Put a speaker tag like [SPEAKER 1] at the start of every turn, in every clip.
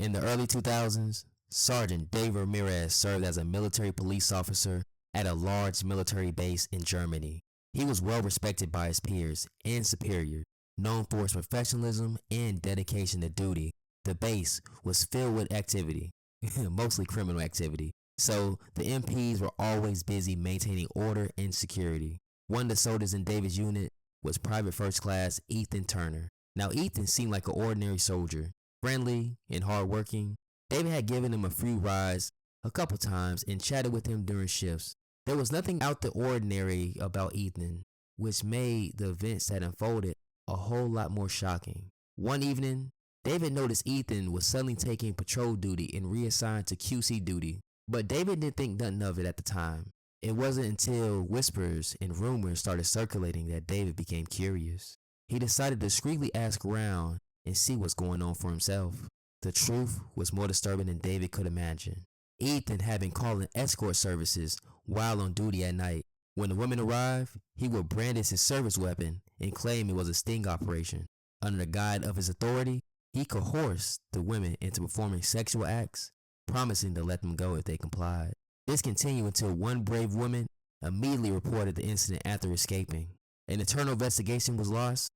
[SPEAKER 1] In the early 2000s, Sergeant Dave Ramirez served as a military police officer at a large military base in Germany. He was well respected by his peers and superiors, known for his professionalism and dedication to duty. The base was filled with activity, mostly criminal activity, so the MPs were always busy maintaining order and security. One of the soldiers in David's unit was Private First Class Ethan Turner. Now Ethan seemed like an ordinary soldier, friendly and hardworking. David had given him a few rides a couple times and chatted with him during shifts. There was nothing out the ordinary about Ethan, which made the events that unfolded a whole lot more shocking. One evening, David noticed Ethan was suddenly taking patrol duty and reassigned to QC duty, but David didn't think nothing of it at the time. It wasn't until whispers and rumors started circulating that David became curious. He decided to discreetly ask around and see what's going on for himself. The truth was more disturbing than David could imagine. Ethan had been calling escort services while on duty at night. When the women arrived, he would brandish his service weapon and claim it was a sting operation. Under the guide of his authority, he coerced the women into performing sexual acts, promising to let them go if they complied. This continued until one brave woman immediately reported the incident after escaping. An internal investigation was launched,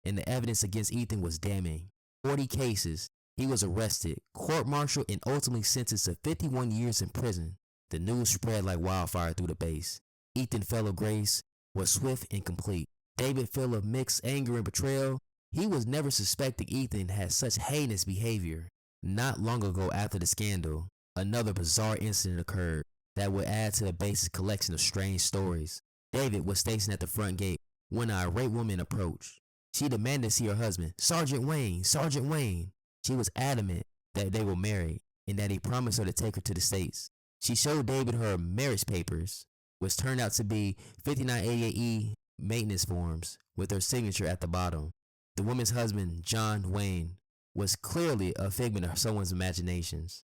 [SPEAKER 1] and the evidence against Ethan was damning. 40 cases. He was arrested, court-martialed, and ultimately sentenced to 51 years in prison. The news spread like wildfire through the base. Ethan's fellow grace was swift and complete. David filled of mixed anger and betrayal. He was never suspecting Ethan had such heinous behavior. Not long ago after the scandal, another bizarre incident occurred that would add to the base's collection of strange stories. David was stationed at the front gate when an irate woman approached. She demanded to see her husband, Sergeant Wayne, Sergeant Wayne. She was adamant that they were married and that he promised her to take her to the States. She showed David her marriage papers, which turned out to be 5988E maintenance forms with her signature at the bottom. The woman's husband, John Wayne, was clearly a figment of someone's imaginations.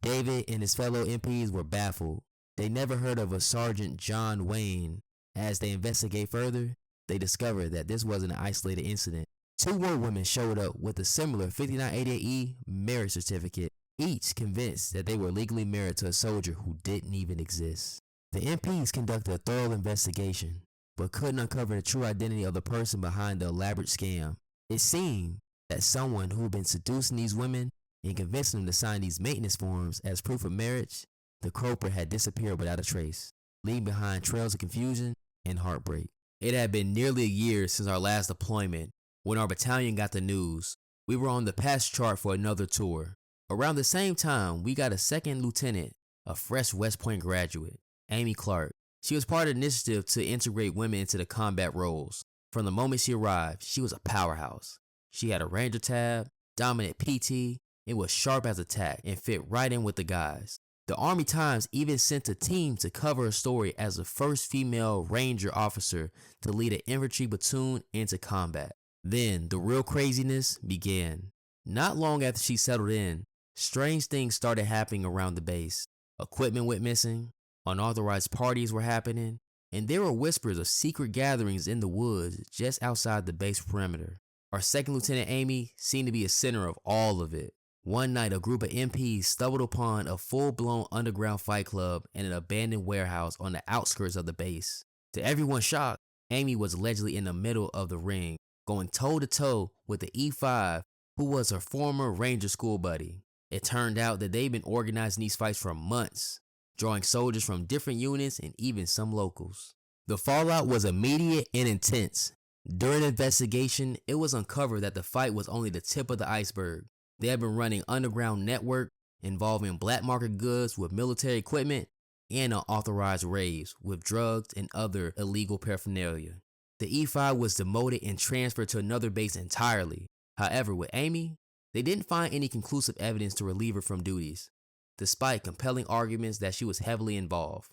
[SPEAKER 1] David and his fellow MPs were baffled. They never heard of a Sergeant John Wayne. As they investigate further, they discovered that this wasn't an isolated incident. Two more women showed up with a similar 5988E marriage certificate, each convinced that they were legally married to a soldier who didn't even exist. The MPs conducted a thorough investigation, but couldn't uncover the true identity of the person behind the elaborate scam. It seemed that someone who had been seducing these women and convincing them to sign these maintenance forms as proof of marriage, the culprit had disappeared without a trace, leaving behind trails of confusion and heartbreak. It had been nearly a year since our last deployment. When our battalion got the news, we were on the pass chart for another tour. Around the same time, we got a second lieutenant, a fresh West Point graduate, Amy Clark. She was part of the initiative to integrate women into the combat roles. From the moment she arrived, she was a powerhouse. She had a Ranger tab, dominant PT, and was sharp as a tack and fit right in with the guys. The Army Times even sent a team to cover her story as the first female Ranger officer to lead an infantry platoon into combat. Then the real craziness began. Not long after she settled in, strange things started happening around the base. Equipment went missing, unauthorized parties were happening, and there were whispers of secret gatherings in the woods just outside the base perimeter. Our second lieutenant Amy seemed to be a center of all of it. One night, a group of MPs stumbled upon a full-blown underground fight club in an abandoned warehouse on the outskirts of the base. To everyone's shock, Amy was allegedly in the middle of the ring, going toe-to-toe with the E5, who was her former Ranger school buddy. It turned out that they'd been organizing these fights for months, drawing soldiers from different units and even some locals. The fallout was immediate and intense. During the investigation, it was uncovered that the fight was only the tip of the iceberg. They had been running underground network involving black market goods with military equipment and unauthorized raves with drugs and other illegal paraphernalia. The E5 was demoted and transferred to another base entirely. However, with Amy, they didn't find any conclusive evidence to relieve her from duties, despite compelling arguments that she was heavily involved.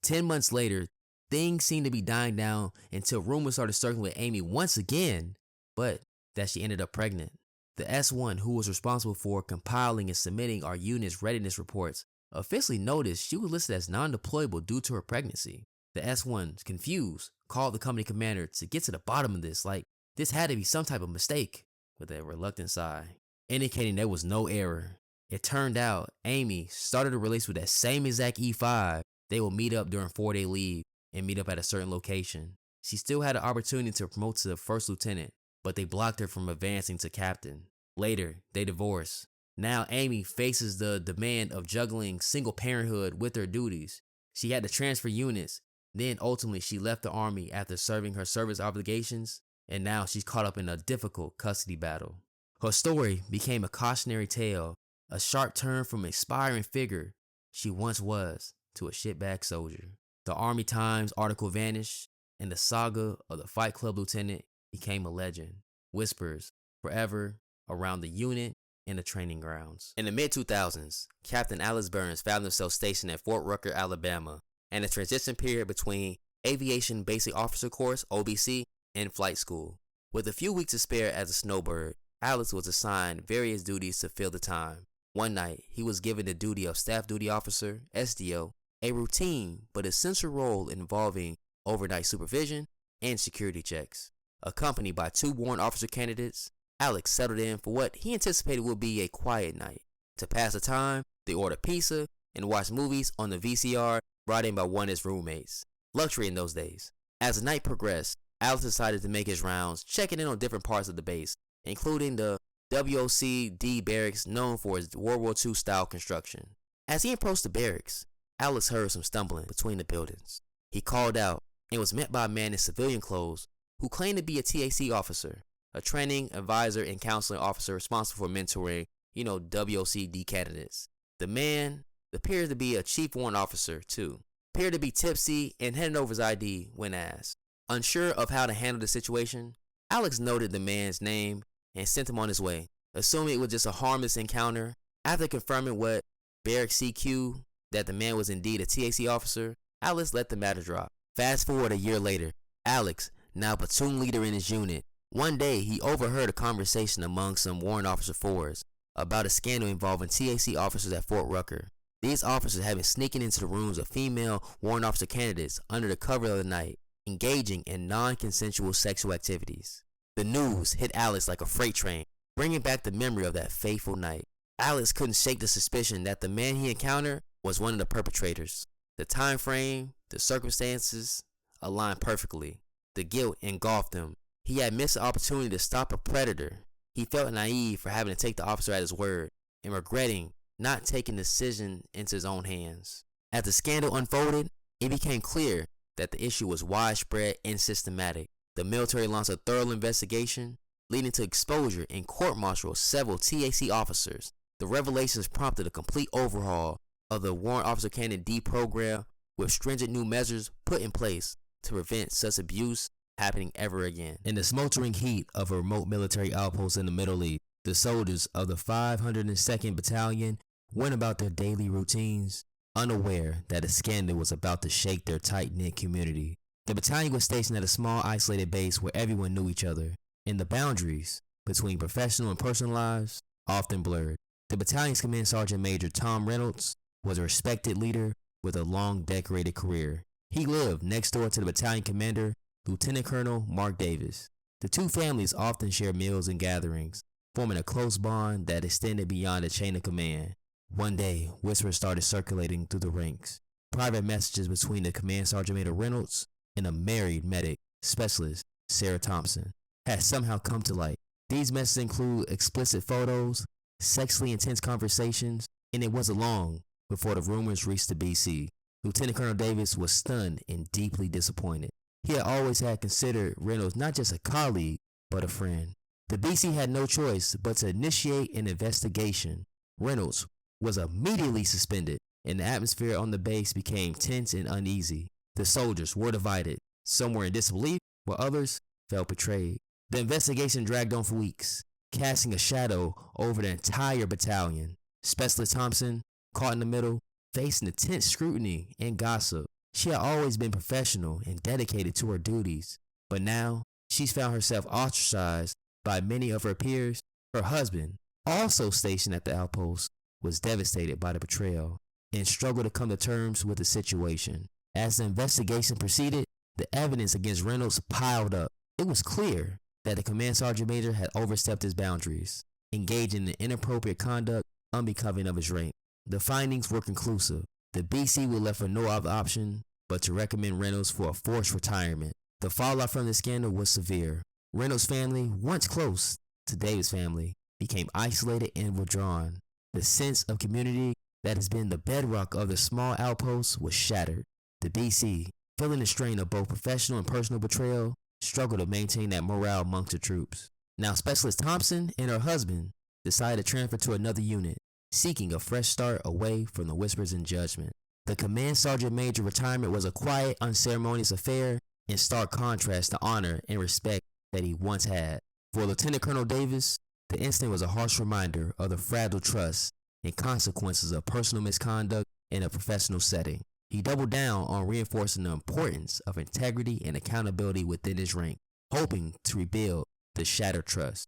[SPEAKER 1] 10 months later, things seemed to be dying down until rumors started circling with Amy once again, but that she ended up pregnant. The S1, who was responsible for compiling and submitting our unit's readiness reports, officially noticed she was listed as non-deployable due to her pregnancy. The S1, confused, called the company commander to get to the bottom of this, like this had to be some type of mistake, with a reluctant sigh, indicating there was no error. It turned out Amy started a relationship with that same exact E5. They will meet up during 4-day leave and meet up at a certain location. She still had an opportunity to promote to the first lieutenant, but they blocked her from advancing to captain. Later, they divorced. Now Amy faces the demand of juggling single parenthood with her duties. She had to transfer units, then ultimately she left the army after serving her service obligations, and now she's caught up in a difficult custody battle. Her story became a cautionary tale, a sharp turn from an inspiring figure she once was to a shitbag soldier. The Army Times article vanished, and the saga of the Fight Club lieutenant became a legend. Whispers forever around the unit and the training grounds. In the mid-2000s, Captain Alice Burns found himself stationed at Fort Rucker, Alabama, and a transition period between Aviation Basic Officer Course, OBC, and flight school. With a few weeks to spare as a snowbird, Alice was assigned various duties to fill the time. One night, he was given the duty of Staff Duty Officer, SDO, a routine but essential role involving overnight supervision and security checks. Accompanied by 2 warrant officer candidates, Alex settled in for what he anticipated would be a quiet night. To pass the time, they ordered pizza and watched movies on the VCR brought in by one of his roommates. Luxury in those days. As the night progressed, Alex decided to make his rounds, checking in on different parts of the base, including the WOC-D barracks known for its World War II style construction. As he approached the barracks, Alex heard some stumbling between the buildings. He called out and was met by a man in civilian clothes who claimed to be a TAC officer, a training, advisor, and counseling officer responsible for mentoring, WOC-D candidates. The man appeared to be a chief warrant officer, too. Appeared to be tipsy and handed over his ID when asked. Unsure of how to handle the situation, Alex noted the man's name and sent him on his way, assuming it was just a harmless encounter. After confirming what Barrack CQ that the man was indeed a TAC officer, Alex let the matter drop. Fast forward a year later, Alex, now platoon leader in his unit, one day he overheard a conversation among some warrant officer fours about a scandal involving TAC officers at Fort Rucker. These officers had been sneaking into the rooms of female warrant officer candidates under the cover of the night, engaging in non-consensual sexual activities. The news hit Alex like a freight train, bringing back the memory of that fateful night. Alex couldn't shake the suspicion that the man he encountered was one of the perpetrators. The time frame, the circumstances aligned perfectly. The guilt engulfed him. He had missed the opportunity to stop a predator. He felt naive for having to take the officer at his word and regretting not taking the decision into his own hands. As the scandal unfolded, it became clear that the issue was widespread and systematic. The military launched a thorough investigation, leading to exposure and court-martial of several TAC officers. The revelations prompted a complete overhaul of the Warrant Officer Candidate D program, with stringent new measures put in place to prevent such abuse happening ever again. In the smoldering heat of a remote military outpost in the Middle East, the soldiers of the 502nd Battalion went about their daily routines, unaware that a scandal was about to shake their tight-knit community. The battalion was stationed at a small isolated base where everyone knew each other, and the boundaries between professional and personal lives often blurred. The battalion's Command Sergeant Major Tom Reynolds was a respected leader with a long decorated career. He lived next door to the battalion commander, Lieutenant Colonel Mark Davis. The two families often shared meals and gatherings, forming a close bond that extended beyond the chain of command. One day, whispers started circulating through the ranks. Private messages between the Command Sergeant Major Reynolds and a married medic specialist, Sarah Thompson, had somehow come to light. These messages include explicit photos, sexually intense conversations, and it wasn't long before the rumors reached the BC. Lieutenant Colonel Davis was stunned and deeply disappointed. He had always considered Reynolds not just a colleague, but a friend. The BC had no choice but to initiate an investigation. Reynolds was immediately suspended, and the atmosphere on the base became tense and uneasy. The soldiers were divided. Some were in disbelief, while others felt betrayed. The investigation dragged on for weeks, casting a shadow over the entire battalion. Specialist Thompson, caught in the middle, facing intense scrutiny and gossip. She had always been professional and dedicated to her duties, but now she's found herself ostracized by many of her peers. Her husband, also stationed at the outpost, was devastated by the betrayal and struggled to come to terms with the situation. As the investigation proceeded, the evidence against Reynolds piled up. It was clear that the Command Sergeant Major had overstepped his boundaries, engaging in inappropriate conduct unbecoming of his rank. The findings were conclusive. The BC were left with no other option but to recommend Reynolds for a forced retirement. The fallout from the scandal was severe. Reynolds' family, once close to David's family, became isolated and withdrawn. The sense of community that has been the bedrock of the small outpost was shattered. The BC, feeling the strain of both professional and personal betrayal, struggled to maintain that morale amongst the troops. Now Specialist Thompson and her husband decided to transfer to another unit, seeking a fresh start away from the whispers and judgment. The Command Sergeant Major retirement was a quiet, unceremonious affair in stark contrast to honor and respect that he once had. For Lieutenant Colonel Davis, the incident was a harsh reminder of the fragile trust and consequences of personal misconduct in a professional setting. He doubled down on reinforcing the importance of integrity and accountability within his rank, hoping to rebuild the shattered trust.